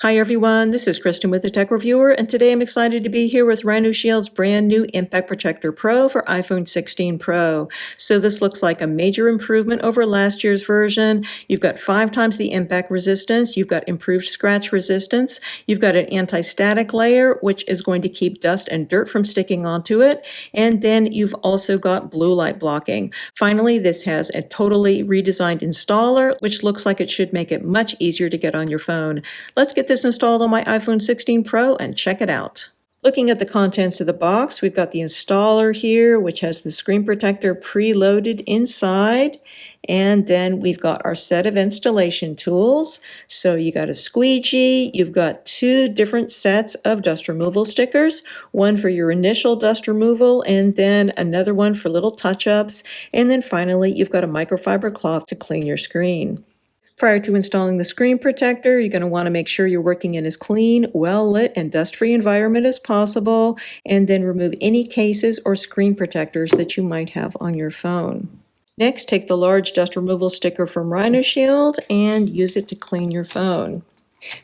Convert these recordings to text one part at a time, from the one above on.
Hi everyone, this is Kristen with the Tech Reviewer, and today I'm excited to be here with RHINOSHIELD's brand new Impact Protector Pro for iPhone 16 Pro. So this looks like a major improvement over last year's version. You've got 5 times the impact resistance, you've got improved scratch resistance, you've got an anti-static layer which is going to keep dust and dirt from sticking onto it, and then you've also got blue light blocking. Finally, this has a totally redesigned installer which looks like it should make it much easier to get on your phone. Let's get this installed on my iPhone 16 Pro and check it out. Looking at the contents of the box, we've got the installer here, which has the screen protector preloaded inside. And then we've got our set of installation tools. So you got a squeegee, you've got 2 different sets of dust removal stickers, one for your initial dust removal, and then another one for little touch-ups. And then finally, you've got a microfiber cloth to clean your screen. Prior to installing the screen protector, you're going to want to make sure you're working in as clean, well-lit, and dust-free environment as possible, and then remove any cases or screen protectors that you might have on your phone. Next, take the large dust removal sticker from RHINOSHIELD and use it to clean your phone.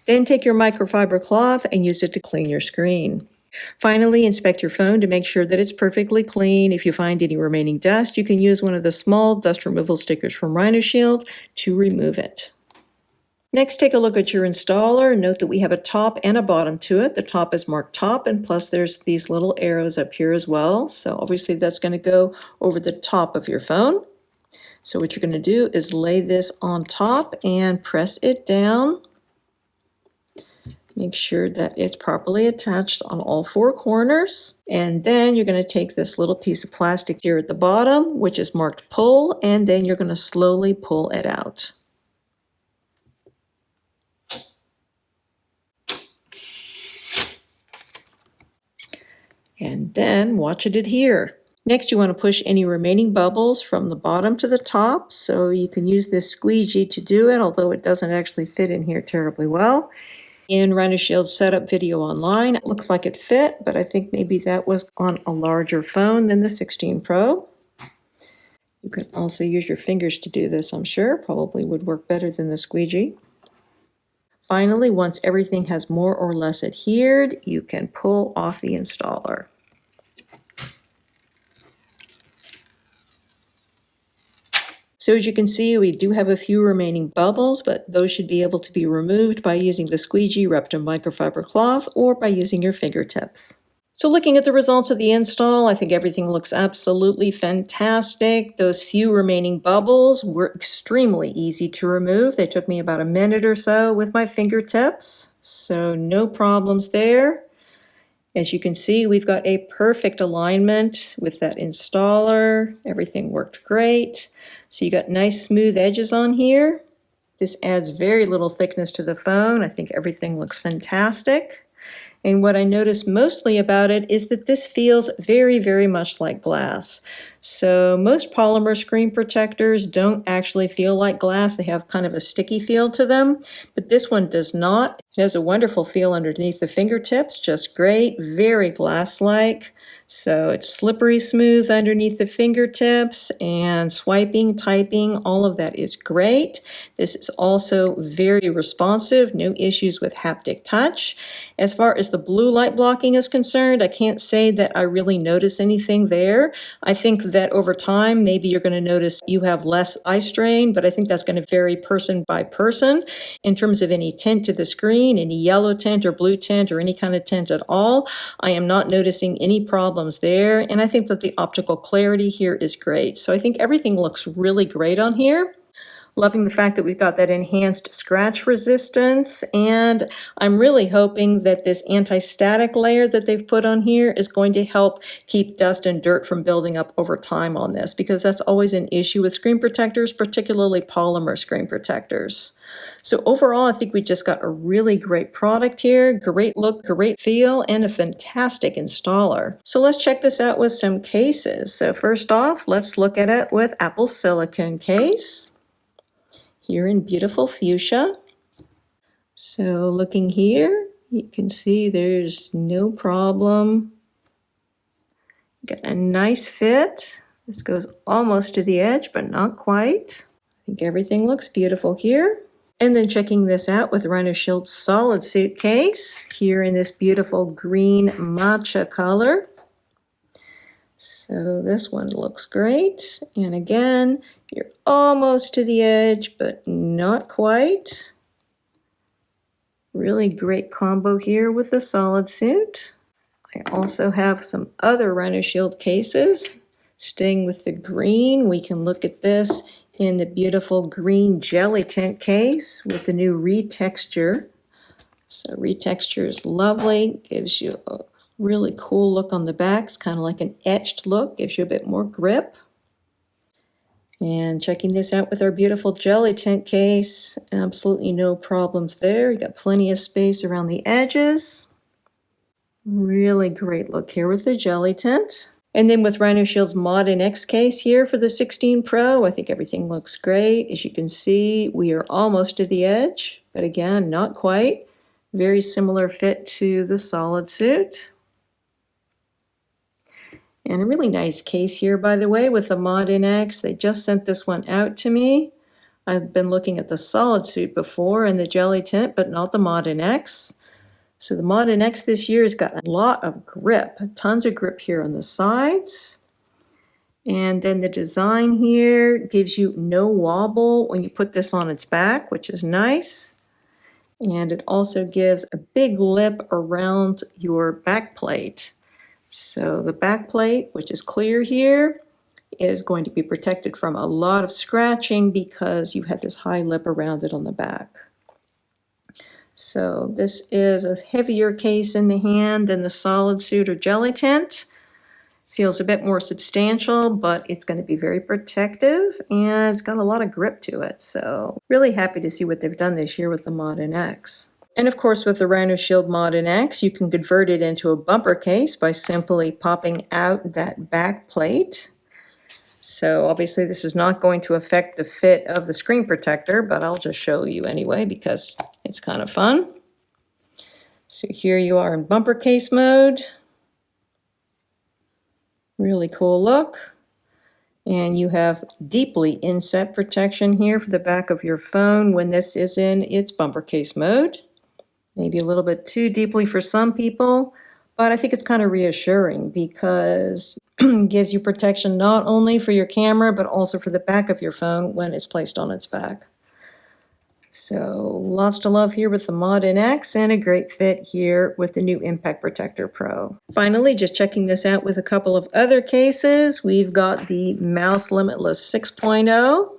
Then take your microfiber cloth and use it to clean your screen. Finally, inspect your phone to make sure that it's perfectly clean. If you find any remaining dust, you can use one of the small dust removal stickers from RHINOSHIELD to remove it. Next, take a look at your installer. Note that we have a top and a bottom to it. The top is marked top, and plus there's these little arrows up here as well. So obviously that's going to go over the top of your phone. So what you're going to do is lay this on top and press it down. Make sure that it's properly attached on all 4 corners. And then you're going to take this little piece of plastic here at the bottom, which is marked pull, and then you're going to slowly pull it out. And then watch it adhere. Next, you want to push any remaining bubbles from the bottom to the top, so you can use this squeegee to do it, although it doesn't actually fit in here terribly well. In RHINOSHIELD's setup video online, it looks like it fit, but I think maybe that was on a larger phone than the 16 Pro. You can also use your fingers to do this, I'm sure. Probably would work better than the squeegee. Finally, once everything has more or less adhered, you can pull off the installer. So as you can see, we do have a few remaining bubbles, but those should be able to be removed by using the squeegee wrapped in microfiber cloth or by using your fingertips. So looking at the results of the install, I think everything looks absolutely fantastic. Those few remaining bubbles were extremely easy to remove. They took me about a minute or so with my fingertips, so no problems there. As you can see, we've got a perfect alignment with that installer. Everything worked great. So you got nice smooth edges on here. This adds very little thickness to the phone. I think everything looks fantastic. And what I noticed mostly about it is that this feels very, very much like glass. So most polymer screen protectors don't actually feel like glass. They have kind of a sticky feel to them, but this one does not. It has a wonderful feel underneath the fingertips, just great, very glass-like. So it's slippery smooth underneath the fingertips, and swiping, typing, all of that is great. This is also very responsive, no issues with haptic touch. As far as the blue light blocking is concerned, I can't say that I really notice anything there. I think that over time, maybe you're going to notice you have less eye strain, but I think that's going to vary person by person. In terms of any tint to the screen, any yellow tint or blue tint or any kind of tint at all, I am not noticing any problems there, and I think that the optical clarity here is great. So I think everything looks really great on here. Loving the fact that we've got that enhanced scratch resistance, and I'm really hoping that this anti-static layer that they've put on here is going to help keep dust and dirt from building up over time on this, because that's always an issue with screen protectors, particularly polymer screen protectors. So overall, I think we just got a really great product here, great look, great feel, and a fantastic installer. So let's check this out with some cases. So first off, let's look at it with Apple's Silicone case. Here in beautiful fuchsia. So looking here, you can see there's no problem. Got a nice fit. This goes almost to the edge, but not quite. I think everything looks beautiful here. And then checking this out with RHINOSHIELD SolidSuit case, here in this beautiful green matcha color. So this one looks great. And again, you're almost to the edge, but not quite. Really great combo here with the SolidSuit. I also have some other RHINOSHIELD cases. Staying with the green, we can look at this in the beautiful green JellyTint case with the new retexture. So retexture is lovely, gives you a really cool look on the back. It's kind of like an etched look, gives you a bit more grip. And checking this out with our beautiful JellyTint case, absolutely no problems there. You got plenty of space around the edges. Really great look here with the JellyTint. And then with RHINOSHIELD's Mod NX case here for the 16 Pro, I think everything looks great. As you can see, we are almost to the edge, but again, not quite. Very similar fit to the SolidSuit. And a really nice case here, by the way, with the Mod NX. They just sent this one out to me. I've been looking at the SolidSuit before and the JellyTint, but not the Mod NX. So the Mod NX this year has got a lot of grip, tons of grip here on the sides. And then the design here gives you no wobble when you put this on its back, which is nice. And it also gives a big lip around your back plate. So the back plate, which is clear here, is going to be protected from a lot of scratching because you have this high lip around it on the back. So this is a heavier case in the hand than the SolidSuit or JellyTint. Feels a bit more substantial, but it's going to be very protective and it's got a lot of grip to it. So really happy to see what they've done this year with the Mod NX. And of course with the RHINOSHIELD Mod NX, you can convert it into a bumper case by simply popping out that back plate. So obviously this is not going to affect the fit of the screen protector, but I'll just show you anyway because it's kind of fun. So here you are in bumper case mode. Really cool look. And you have deeply inset protection here for the back of your phone when this is in its bumper case mode. Maybe a little bit too deeply for some people, but I think it's kind of reassuring because it gives you protection not only for your camera, but also for the back of your phone when it's placed on its back. So lots to love here with the Mod NX and a great fit here with the new Impact Protector Pro. Finally, just checking this out with a couple of other cases. We've got the Mous Limitless 6.0.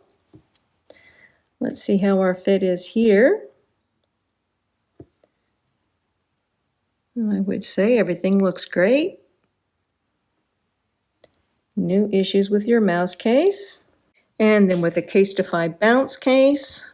Let's see how our fit is here. I would say everything looks great. No issues with your mouse case. And then with a CASETiFY Bounce case.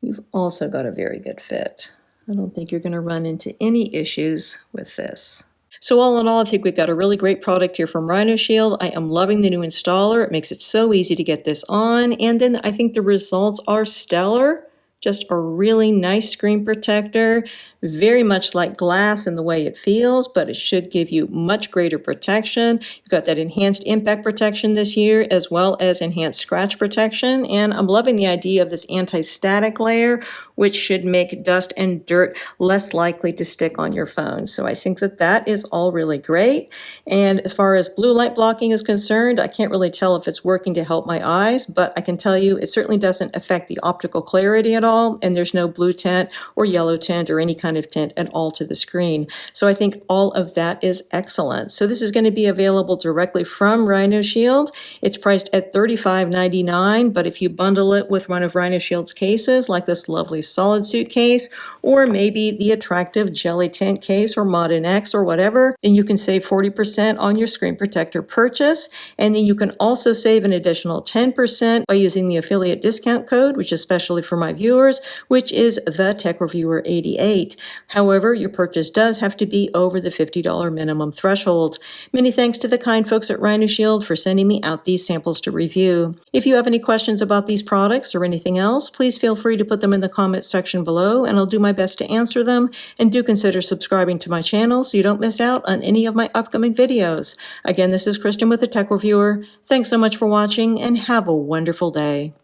You've also got a very good fit. I don't think you're going to run into any issues with this. So all in all, I think we've got a really great product here from RHINOSHIELD. I am loving the new installer. It makes it so easy to get this on. And then I think the results are stellar. Just a really nice screen protector, very much like glass in the way it feels, but it should give you much greater protection. You've got that enhanced impact protection this year, as well as enhanced scratch protection. And I'm loving the idea of this anti-static layer, which should make dust and dirt less likely to stick on your phone. So I think that that is all really great. And as far as blue light blocking is concerned, I can't really tell if it's working to help my eyes, but I can tell you it certainly doesn't affect the optical clarity at all, and there's no blue tint or yellow tint or any kind of tint at all to the screen. So I think all of that is excellent. So this is going to be available directly from RHINOSHIELD. It's priced at $35.99, but if you bundle it with one of RHINOSHIELD's cases, like this lovely SolidSuit case, or maybe the attractive JellyTint case or Mod NX or whatever, then you can save 40% on your screen protector purchase. And then you can also save an additional 10% by using the affiliate discount code, which is especially for my viewers, which is the Tech Reviewer 88. However, your purchase does have to be over the $50 minimum threshold. Many thanks to the kind folks at RHINOSHIELD for sending me out these samples to review. If you have any questions about these products or anything else, please feel free to put them in the comments comment section below, and I'll do my best to answer them. And do consider subscribing to my channel so you don't miss out on any of my upcoming videos. Again, this is Kristen with the Tech Reviewer. Thanks so much for watching, and have a wonderful day.